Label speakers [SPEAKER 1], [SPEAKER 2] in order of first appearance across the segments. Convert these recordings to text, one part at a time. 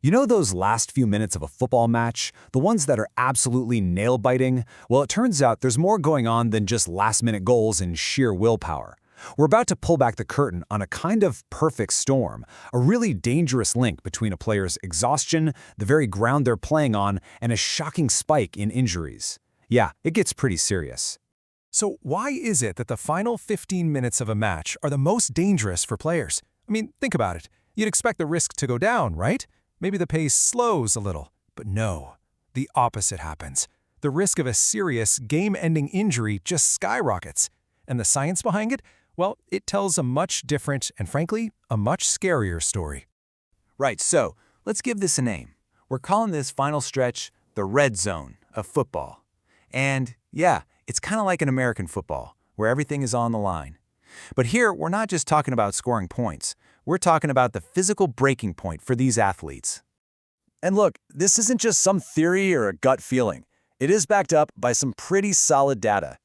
[SPEAKER 1] You know those last few minutes of a football match? The ones that are absolutely nail-biting? Well, it turns out there's more going on than just last-minute goals and sheer willpower. We're about to pull back the curtain on a kind of perfect storm, a really dangerous link between a player's exhaustion, the very ground they're playing on, and a shocking spike in injuries. Yeah, it gets pretty serious.
[SPEAKER 2] So why is it that the final 15 minutes of a match are the most dangerous for players? I mean, think about it. You'd expect the risk to go down, right? Maybe the pace slows a little. But no, the opposite happens. The risk of a serious, game-ending injury just skyrockets. And the science behind it? Well, it tells a much different and, frankly, a much scarier story.
[SPEAKER 3] Right, so let's give this a name. We're calling this final stretch the red zone of football. And yeah, it's kind of like an American football, where everything is on the line. But here, we're not just talking about scoring points. We're talking about the physical breaking point for these athletes.
[SPEAKER 4] And look, this isn't just some theory or a gut feeling. It is backed up by some pretty solid data.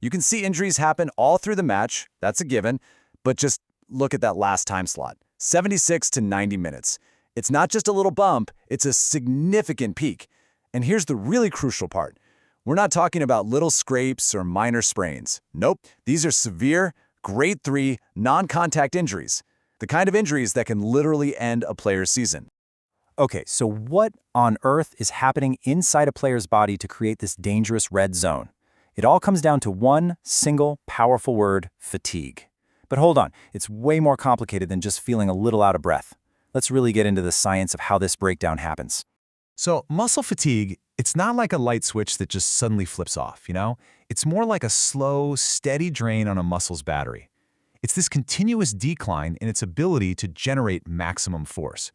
[SPEAKER 4] You can see injuries happen all through the match, that's a given, but just look at that last time slot, 76 to 90 minutes. It's not just a little bump, it's a significant peak. And here's the really crucial part. We're not talking about little scrapes or minor sprains. Nope, these are severe, grade 3, non-contact injuries. The kind of injuries that can literally end a player's season.
[SPEAKER 5] Okay, so what on earth is happening inside a player's body to create this dangerous red zone? It all comes down to one single, powerful word, fatigue. But hold on, it's way more complicated than just feeling a little out of breath. Let's really get into the science of how this breakdown happens.
[SPEAKER 2] So muscle fatigue, it's not like a light switch that just suddenly flips off, you know? It's more like a slow, steady drain on a muscle's battery. It's this continuous decline in its ability to generate maximum force.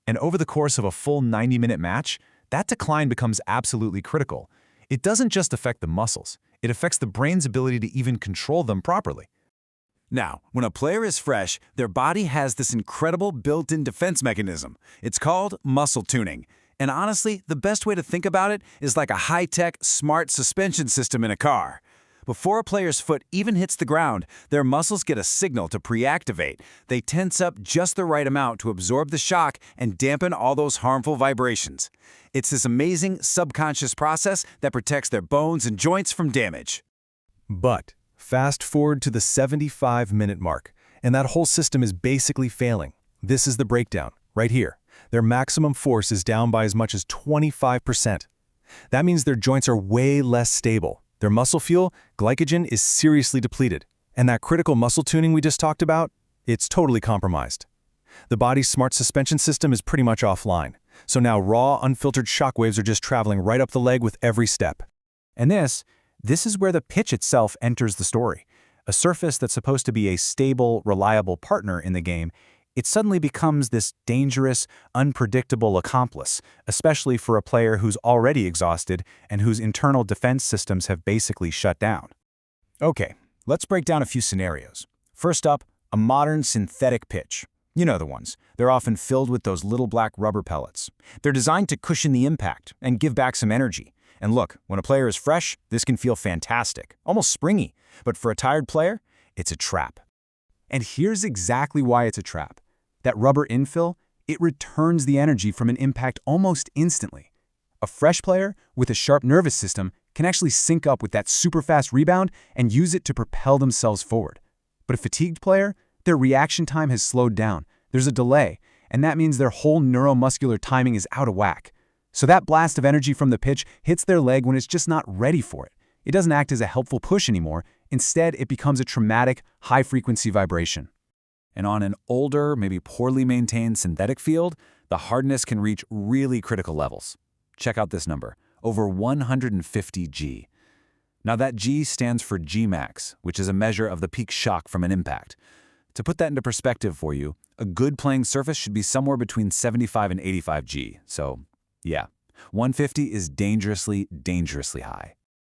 [SPEAKER 2] And over the course of a full 90-minute match, that decline becomes absolutely critical. It doesn't just affect the muscles, it affects the brain's ability to even control them properly.
[SPEAKER 3] Now, when a player is fresh, their body has this incredible built-in defense mechanism. It's called muscle tuning. And honestly, the best way to think about it is like a high-tech, smart suspension system in a car. Before a player's foot even hits the ground, their muscles get a signal to pre-activate. They tense up just the right amount to absorb the shock and dampen all those harmful vibrations. It's this amazing subconscious process that protects their bones and joints from damage.
[SPEAKER 2] But fast forward to the 75-minute mark, and that whole system is basically failing. This is the breakdown, right here. Their maximum force is down by as much as 25%. That means their joints are way less stable. Their muscle fuel, glycogen, is seriously depleted. And that critical muscle tuning we just talked about, it's totally compromised. The body's smart suspension system is pretty much offline. So now raw, unfiltered shockwaves are just traveling right up the leg with every step.
[SPEAKER 5] And this is where the pitch itself enters the story. A surface that's supposed to be a stable, reliable partner in the game, it suddenly becomes this dangerous, unpredictable accomplice, especially for a player who's already exhausted and whose internal defense systems have basically shut down. Okay, let's break down a few scenarios. First up, a modern synthetic pitch. You know the ones. They're often filled with those little black rubber pellets. They're designed to cushion the impact and give back some energy. And look, when a player is fresh, this can feel fantastic, almost springy. But for a tired player, it's a trap. And here's exactly why it's a trap. That rubber infill, it returns the energy from an impact almost instantly. A fresh player with a sharp nervous system can actually sync up with that super fast rebound and use it to propel themselves forward. But a fatigued player, their reaction time has slowed down. There's a delay, and that means their whole neuromuscular timing is out of whack. So that blast of energy from the pitch hits their leg when it's just not ready for it. It doesn't act as a helpful push anymore. Instead, it becomes a traumatic, high-frequency vibration.
[SPEAKER 3] And on an older, maybe poorly maintained synthetic field, the hardness can reach really critical levels. Check out this number, over 150 G. Now that G stands for Gmax, which is a measure of the peak shock from an impact. To put that into perspective for you, a good playing surface should be somewhere between 75 and 85 G. So, yeah, 150 is dangerously, dangerously high.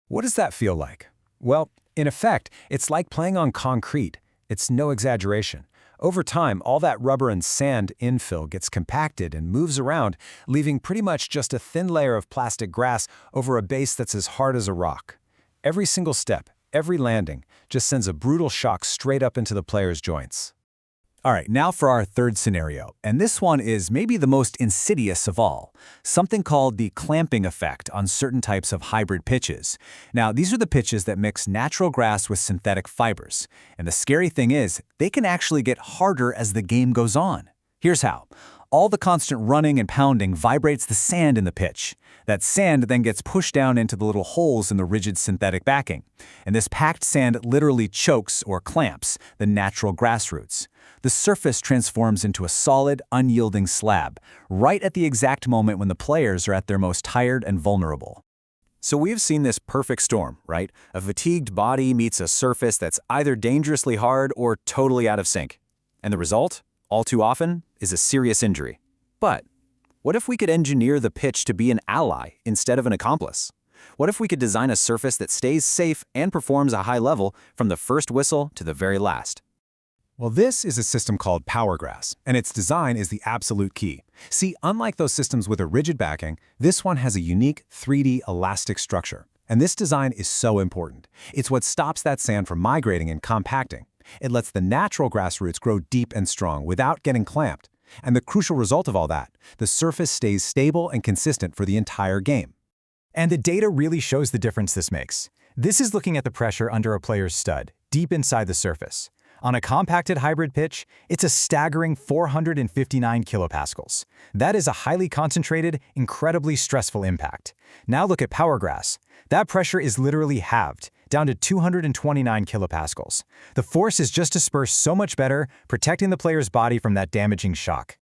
[SPEAKER 2] What does that feel like? Well, in effect, it's like playing on concrete. It's no exaggeration. Over time, all that rubber and sand infill gets compacted and moves around, leaving pretty much just a thin layer of plastic grass over a base that's as hard as a rock. Every single step, every landing, just sends a brutal shock straight up into the player's joints.
[SPEAKER 1] All right, now for our third scenario, and this one is maybe the most insidious of all, something called the clamping effect on certain types of hybrid pitches. Now, these are the pitches that mix natural grass with synthetic fibers, and the scary thing is, they can actually get harder as the game goes on. Here's how. All the constant running and pounding vibrates the sand in the pitch. That sand then gets pushed down into the little holes in the rigid synthetic backing. And this packed sand literally chokes or clamps the natural grass roots. The surface transforms into a solid, unyielding slab, right at the exact moment when the players are at their most tired and vulnerable.
[SPEAKER 5] So we've seen this perfect storm, right? A fatigued body meets a surface that's either dangerously hard or totally out of sync. And the result, all too often, is a serious injury. But what if we could engineer the pitch to be an ally instead of an accomplice? What if we could design a surface that stays safe and performs a high level from the first whistle to the very last?
[SPEAKER 2] Well, this is a system called Powergrass, and its design is the absolute key. See, unlike those systems with a rigid backing, this one has a unique 3D elastic structure. And this design is so important. It's what stops that sand from migrating and compacting. It lets the natural grass roots grow deep and strong without getting clamped. And the crucial result of all that, the surface stays stable and consistent for the entire game.
[SPEAKER 6] And the data really shows the difference this makes. This is looking at the pressure under a player's stud, deep inside the surface. On a compacted hybrid pitch, it's a staggering 459 kilopascals. That is a highly concentrated, incredibly stressful impact. Now look at Powergrass. That pressure is literally halved, down to 229 kilopascals. The force is just dispersed so much better, protecting the player's body from that damaging shock.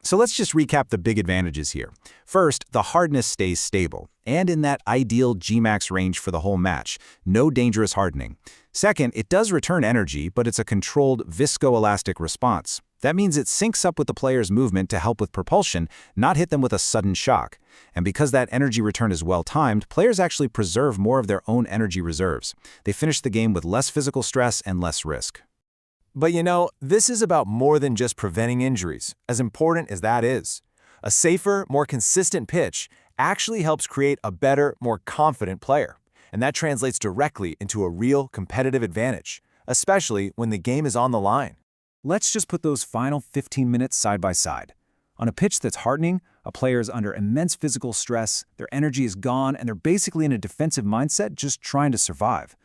[SPEAKER 5] So let's just recap the big advantages here. First, the hardness stays stable, and in that ideal Gmax range for the whole match. No dangerous hardening. Second, it does return energy, but it's a controlled viscoelastic response. That means it syncs up with the player's movement to help with propulsion, not hit them with a sudden shock. And because that energy return is well-timed, players actually preserve more of their own energy reserves. They finish the game with less physical stress and less risk.
[SPEAKER 4] But you know, this is about more than just preventing injuries, as important as that is. A safer, more consistent pitch actually helps create a better, more confident player. And that translates directly into a real competitive advantage, especially when the game is on the line.
[SPEAKER 1] Let's just put those final 15 minutes side by side. On a pitch that's hardening, a player is under immense physical stress, their energy is gone, and they're basically in a defensive mindset just trying to survive.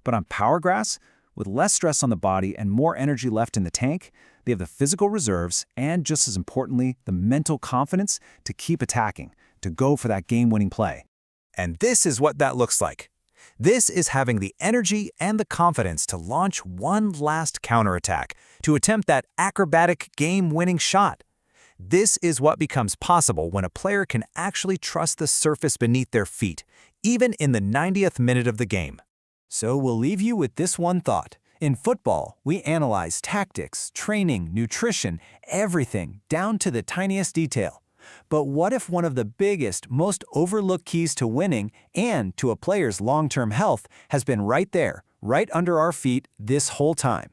[SPEAKER 1] But on Powergrass, with less stress on the body and more energy left in the tank, they have the physical reserves and, just as importantly, the mental confidence to keep attacking, to go for that game-winning play.
[SPEAKER 5] And this is what that looks like. This is having the energy and the confidence to launch one last counterattack, to attempt that acrobatic game-winning shot. This is what becomes possible when a player can actually trust the surface beneath their feet, even in the 90th minute of the game.
[SPEAKER 6] So we'll leave you with this one thought. In football, we analyze tactics, training, nutrition, everything, down to the tiniest detail. But what if one of the biggest, most overlooked keys to winning and to a player's long-term health has been right there, right under our feet this whole time?